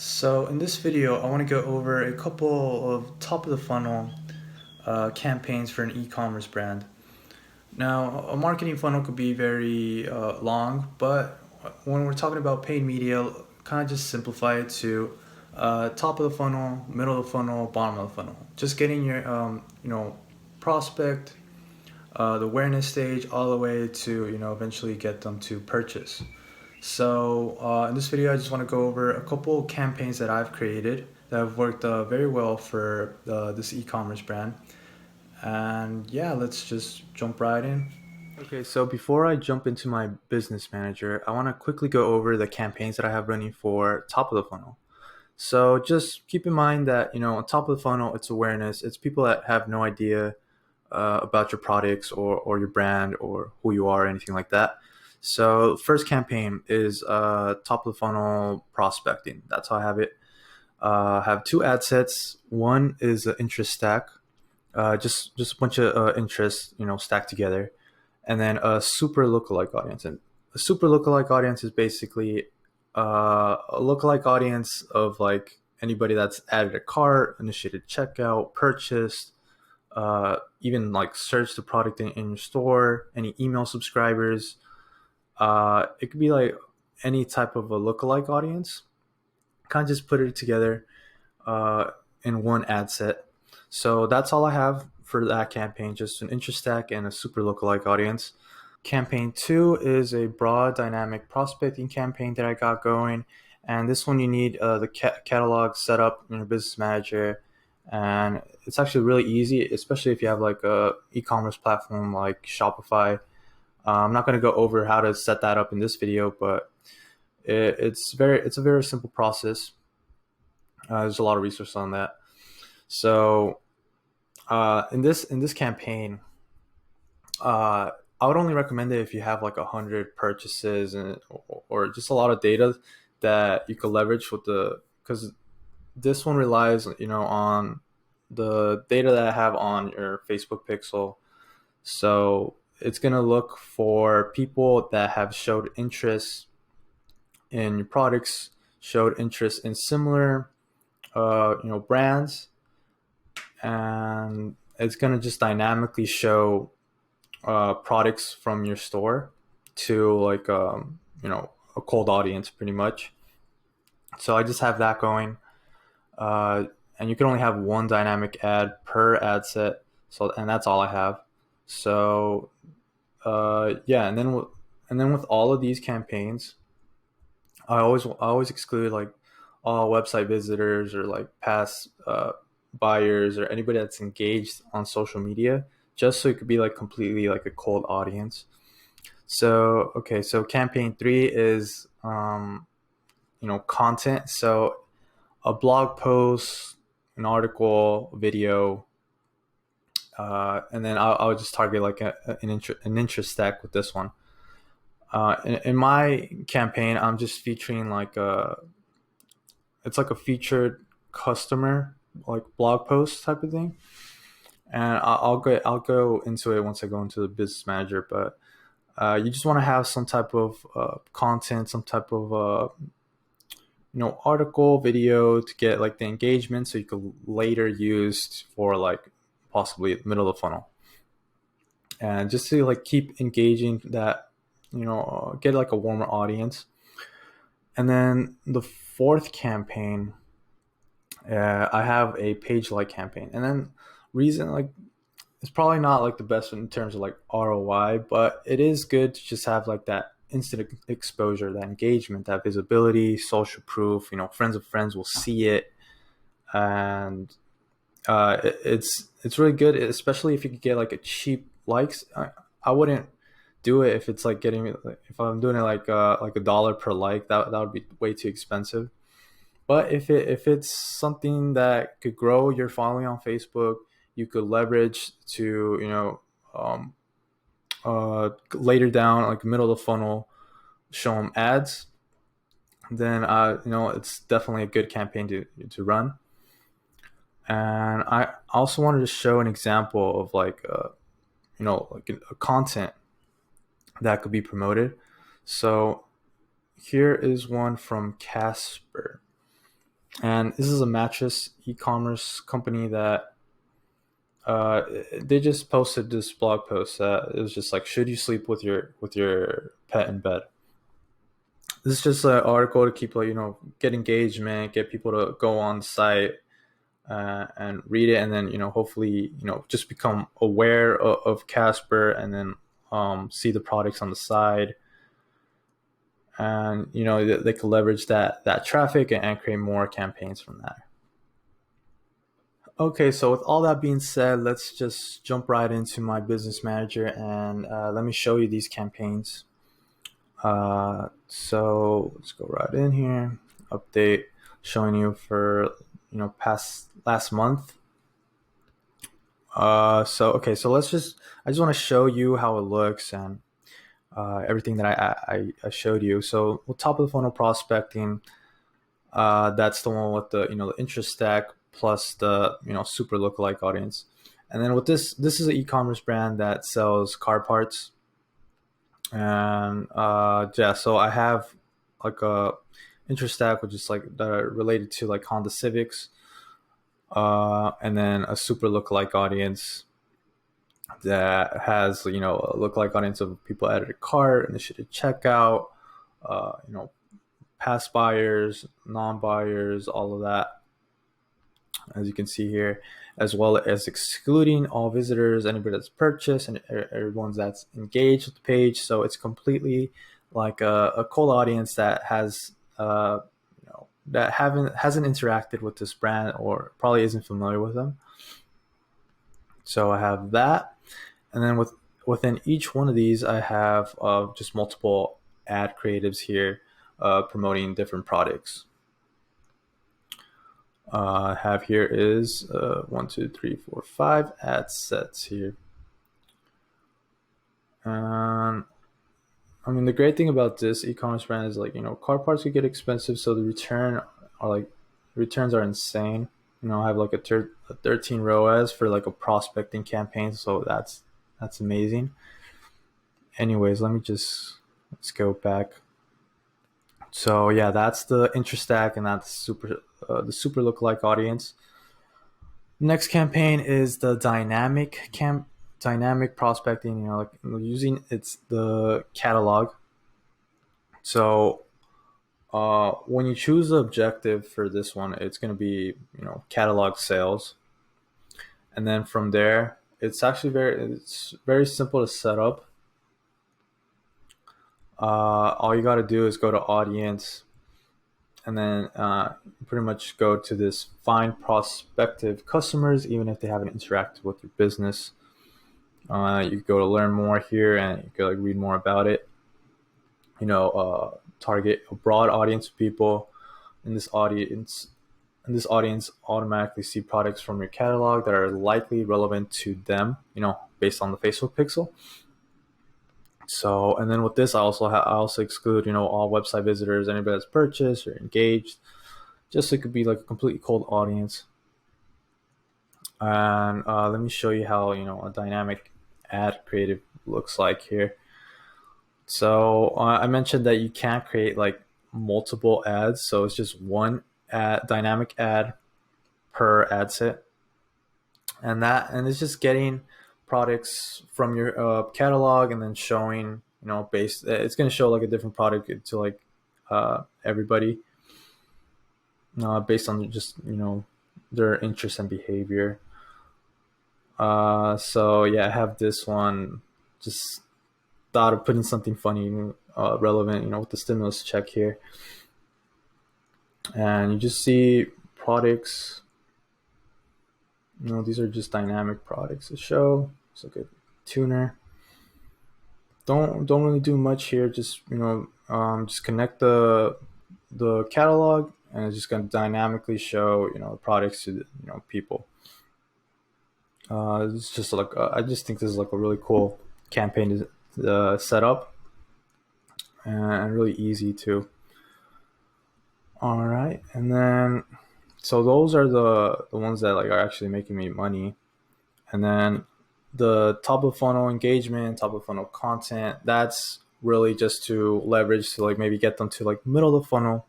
So in this video, I want to go over a couple of top of the funnel campaigns for an e-commerce brand. Now, a marketing funnel could be very long, but when we're talking about paid media, kind of just simplify it to top of the funnel, middle of the funnel, bottom of the funnel. Just getting your prospect, the awareness stage, all the way to eventually get them to purchase. So in this video, I just want to go over a couple campaigns that I've created that have worked very well for this e-commerce brand. And yeah, let's just jump right in. Okay, so before I jump into my business manager, I want to quickly go over the campaigns that I have running for top of the funnel. So just keep in mind that, on top of the funnel, it's awareness. It's people that have no idea about your products or your brand or who you are or anything like that. So first campaign is top of the funnel prospecting. That's how I have it. I have two ad sets. One is an interest stack, just a bunch of interests, stacked together, and then a super lookalike audience. And a super lookalike audience is basically a lookalike audience of like anybody that's added a cart, initiated checkout, purchased, even like search the product in your store, any email subscribers. It could be like any type of a lookalike audience. Kind of just put it together in one ad set. So that's all I have for that campaign, just an interest stack and a super lookalike audience. Campaign 2 is a broad dynamic prospecting campaign that I got going. And this one you need the catalog set up in your business manager. And it's actually really easy, especially if you have like a e-commerce platform like Shopify. I'm not going to go over how to set that up in this video, but it's a very simple process. There's a lot of resources on that. So in this campaign, I would only recommend it if you have like 100 purchases or just a lot of data that you could leverage with because this one relies on the data that I have on your Facebook pixel. So it's going to look for people that have showed interest in your products, showed interest in similar brands, and it's going to just dynamically show products from your store to like a cold audience pretty much. So I just have that going, and you can only have one dynamic ad per ad set. So and that's all I have. So yeah, and then with all of these campaigns, I always exclude like all website visitors or like past buyers or anybody that's engaged on social media, just so it could be like completely like a cold audience. So okay, so campaign 3 is content. So a blog post, an article, video, and then I'll just target like an interest stack with this one. In my campaign, I'm just featuring like it's like a featured customer like blog post type of thing, and I'll go into it once I go into the business manager. But you just want to have some type of content, some type of article, video to get like the engagement, so you could later use for like possibly middle of the funnel, and just to like keep engaging that get like a warmer audience. And then the fourth campaign, I have a page like campaign, and then reason like it's probably not like the best in terms of like ROI, but it is good to just have like that instant exposure, that engagement, that visibility, social proof. Friends of friends will see it, and it's really good, especially if you could get like a cheap likes. I wouldn't do it if it's like getting if I'm doing it like $1 per like. That would be way too expensive. But if it's something that could grow your following on Facebook, you could leverage to later down like middle of the funnel, show them ads. Then it's definitely a good campaign to run. And I also wanted to show an example of like like a content that could be promoted. So here is one from Casper. And this is a mattress e-commerce company that uh, they just posted this blog post that it was just like, should you sleep with your pet in bed? This is just an article to keep, like, get engagement, get people to go on site and read it, and then hopefully just become aware of Casper, and then see the products on the side, and they could leverage that traffic and create more campaigns from that. Okay, so with all that being said, let's just jump right into my business manager, and let me show you these campaigns. So let's go right in here. Update, showing you for past last month. So I just want to show you how it looks, and everything that I showed you. So with top of the funnel prospecting, that's the one with the interest stack plus the super lookalike audience. And then with this is an e-commerce brand that sells car parts. And yeah, so I have like a interest stack, which is like that are related to like Honda Civics, and then a super lookalike audience that has a lookalike audience of people added a cart, initiated checkout, uh, you know, past buyers, non-buyers, all of that, as you can see here, as well as excluding all visitors, anybody that's purchased, and everyone that's engaged with the page. So it's completely like a cold audience that has that hasn't interacted with this brand or probably isn't familiar with them. So I have that, and then within each one of these, I have just multiple ad creatives here promoting different products. I have here is 1, 2, 3, 4, 5 ad sets here. And I mean, the great thing about this e-commerce brand is, like, car parts could get expensive, so the returns are insane. I have like a 13 ROAS for like a prospecting campaign, so that's amazing. Anyways, let's go back. So yeah, that's the interest stack, and that's the super lookalike audience. Next campaign is the dynamic prospecting. Like using it's the catalog. So when you choose the objective for this one, it's going to be catalog sales, and then from there, it's very simple to set up. All you got to do is go to audience, and then pretty much go to this find prospective customers, even if they haven't interacted with your business. You go to learn more here, and you can like read more about it. Target a broad audience of people. In this audience, automatically see products from your catalog that are likely relevant to them. Based on the Facebook pixel. So, and then with this, I also exclude all website visitors, anybody that's purchased or engaged, just so it could be like a completely cold audience. And let me show you how a dynamic ad creative looks like here. So I mentioned that you can't create like multiple ads, so it's just one dynamic ad per ad set, and it's just getting products from your catalog, and then showing it's going to show like a different product to like everybody based on just their interest and behavior. So yeah, I have this one. Just thought of putting something funny, relevant, with the stimulus check here, and you just see products. These are just dynamic products to show. It's like a tuner. Don't really do much here. Just just connect the catalog, and it's just going to dynamically show products to people. It's just like I just think this is like a really cool campaign to set up, and really easy too. All right, and then so those are the ones that like are actually making me money, and then the top of funnel engagement, top of funnel content, that's really just to leverage to like maybe get them to like middle of the funnel,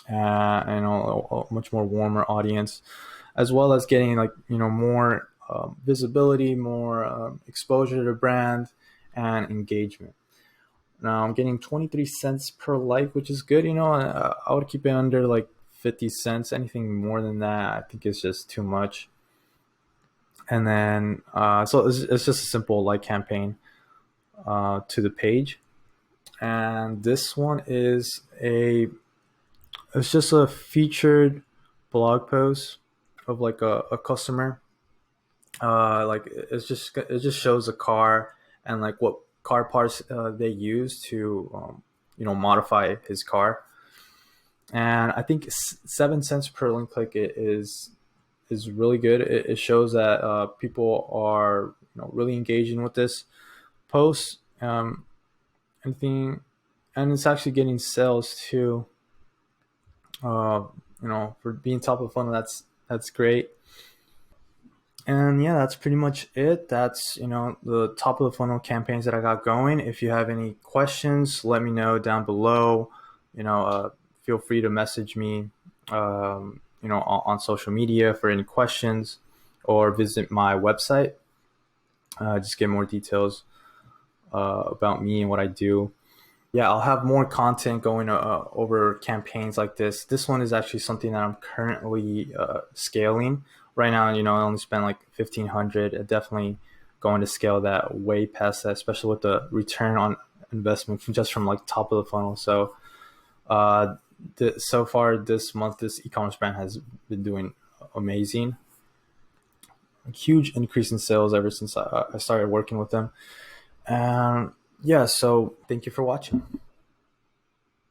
a much more warmer audience, as well as getting like more visibility, more exposure to the brand, and engagement. Now I'm getting 23 cents per like, which is good. I would keep it under like 50 cents. Anything more than that, I think is just too much. And then so it's just a simple like campaign to the page. And this one is it's just a featured blog post of like a customer. Like it just shows a car and like what car parts they use to modify his car. And I think 7 cents per link click is really good. It shows that people are really engaging with this post. Anything, and it's actually getting sales too. Uh, for being top of the funnel, that's great. And yeah, that's pretty much it. That's the top of the funnel campaigns that I got going. If you have any questions, let me know down below. Feel free to message me, on social media for any questions, or visit my website. Just get more details about me and what I do. Yeah, I'll have more content going over campaigns like this. This one is actually something that I'm currently scaling right now. I only spent like 1,500. Definitely going to scale that way past that, especially with the return on investment just from like top of the funnel. So, so far this month, this e-commerce brand has been doing amazing. A huge increase in sales ever since I started working with them. Yeah, so thank you for watching.